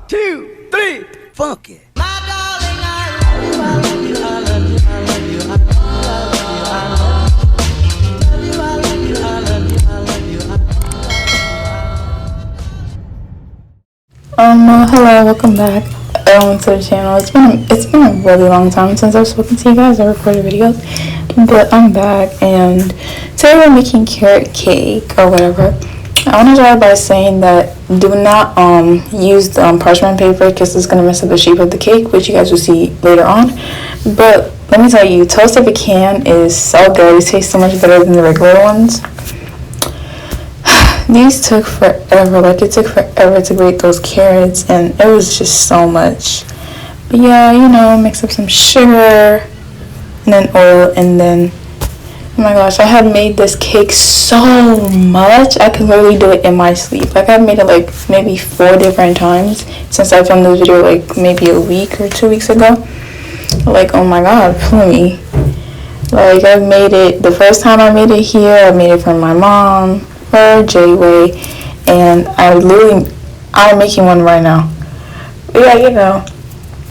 2, 3, funky. Hello, welcome back to the channel. It's been a really long time since I've spoken to you guys. I recorded videos, but I'm back, and today we're making carrot cake or whatever. I want to start by saying that do not use the parchment paper because it's gonna mess up the shape of the cake, which you guys will see later on. But let me tell you, toasted pecan is so good. It tastes so much better than the regular ones. These took forever. Like, it took forever to grate those carrots, and it was just so much. But yeah, you know, mix up some sugar and then oil, and then oh my gosh, I had made this cake so much. I could literally do it in my sleep. Like, I've made it like maybe 4 different times since I filmed this video, like maybe a week or 2 weeks ago. Like, oh my god, Pelumi. Like, I've made it, the first time I made it here, I made it for my mom, her, J-Way, and I'm making one right now. But yeah, you know,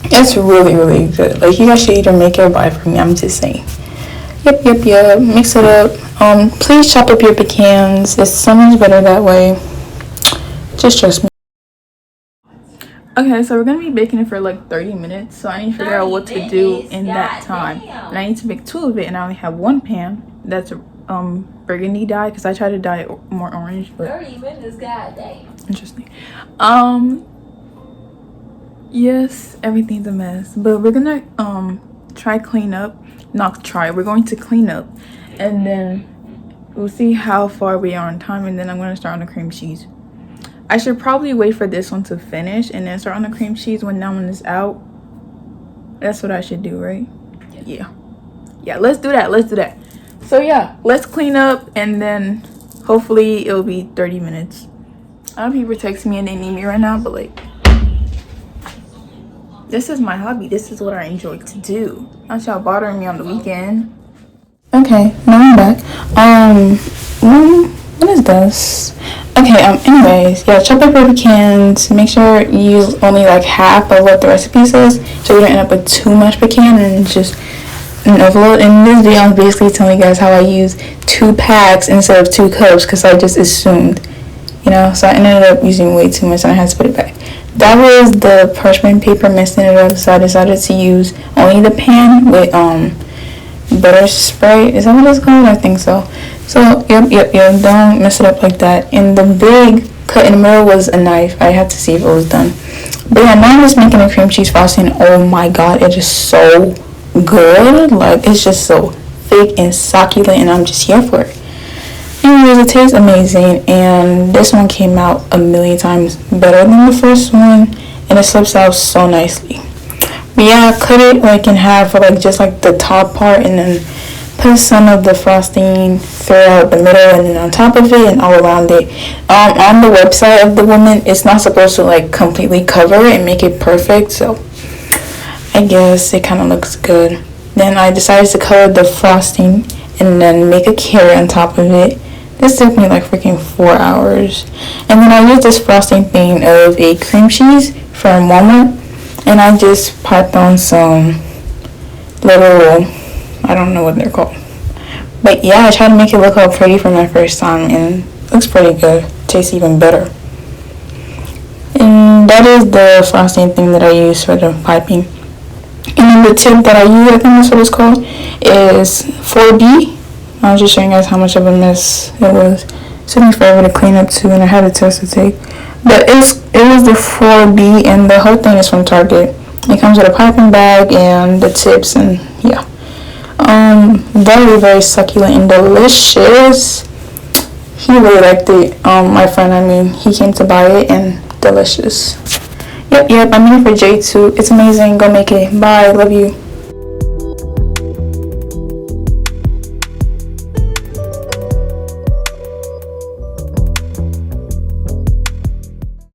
it's really, really good. Like, you guys should either make it or buy it for me, I'm just saying. Yep, mix it up. Please chop up your pecans. It's so much better that way. Just trust me. Okay, so we're gonna be baking it for like 30 minutes, so I need to figure out what to do in that time. And I need to make 2 of it, and I only have 1 pan that's burgundy dye, because I tried to dye it more orange, but 30 minutes, goddamn. Interesting. Yes, everything's a mess, but we're gonna we're going to clean up, and then we'll see how far we are on time, and then I'm going to start on the cream cheese. I should probably wait for this one to finish and then start on the cream cheese when that one is out. That's what I should do, right? Yeah, let's do that. So yeah, let's clean up, and then hopefully it'll be 30 minutes. I know people text me and they need me right now, but like, this is my hobby. This is what I enjoy to do. Not y'all bothering me on the weekend. Okay, now I'm back. What is this? Okay, anyways, yeah, chop up your pecans. Make sure you use only like half of what the recipe says, so you don't end up with too much pecan and just an overload. In this video, I'm basically telling you guys how I use 2 packs instead of 2 cups, because I just assumed, you know, so I ended up using way too much and I had to put it back. That was the parchment paper messing it up, so I decided to use only the pan with butter spray. Is that what it's called? I think so. So yep, don't mess it up like that. And the big cut in the middle was a knife. I had to see if it was done. But yeah, now I'm just making a cream cheese frosting. Oh my god, it is so good. Like, it's just so thick and succulent, and I'm just here for it. Anyways, it tastes amazing, and this one came out a million times better than the first one, and it slips out so nicely. But yeah, cut it like in half for like just like the top part, and then put some of the frosting throughout the middle and then on top of it and all around it. On the website of the woman, it's not supposed to like completely cover it and make it perfect, so I guess it kind of looks good. Then I decided to color the frosting and then make a carrot on top of it. This took me like freaking 4 hours. And then I used this frosting thing of a cream cheese from Walmart, and I just piped on some little, I don't know what they're called. But yeah, I tried to make it look all pretty for my first time, and it looks pretty good. Tastes even better. And that is the frosting thing that I use for the piping. And then the tip that I use, I think that's what it's called, is 4B. I was just showing you guys how much of a mess it was. It took me forever to clean up too, and I had a test to take. But it was the 4B, and the whole thing is from Target. It comes with a piping bag and the tips, and yeah. Very, very succulent and delicious. He really liked it. My friend, he came to buy it, and delicious. Yep, I'm here for J2. It's amazing. Go make it. Bye. Love you.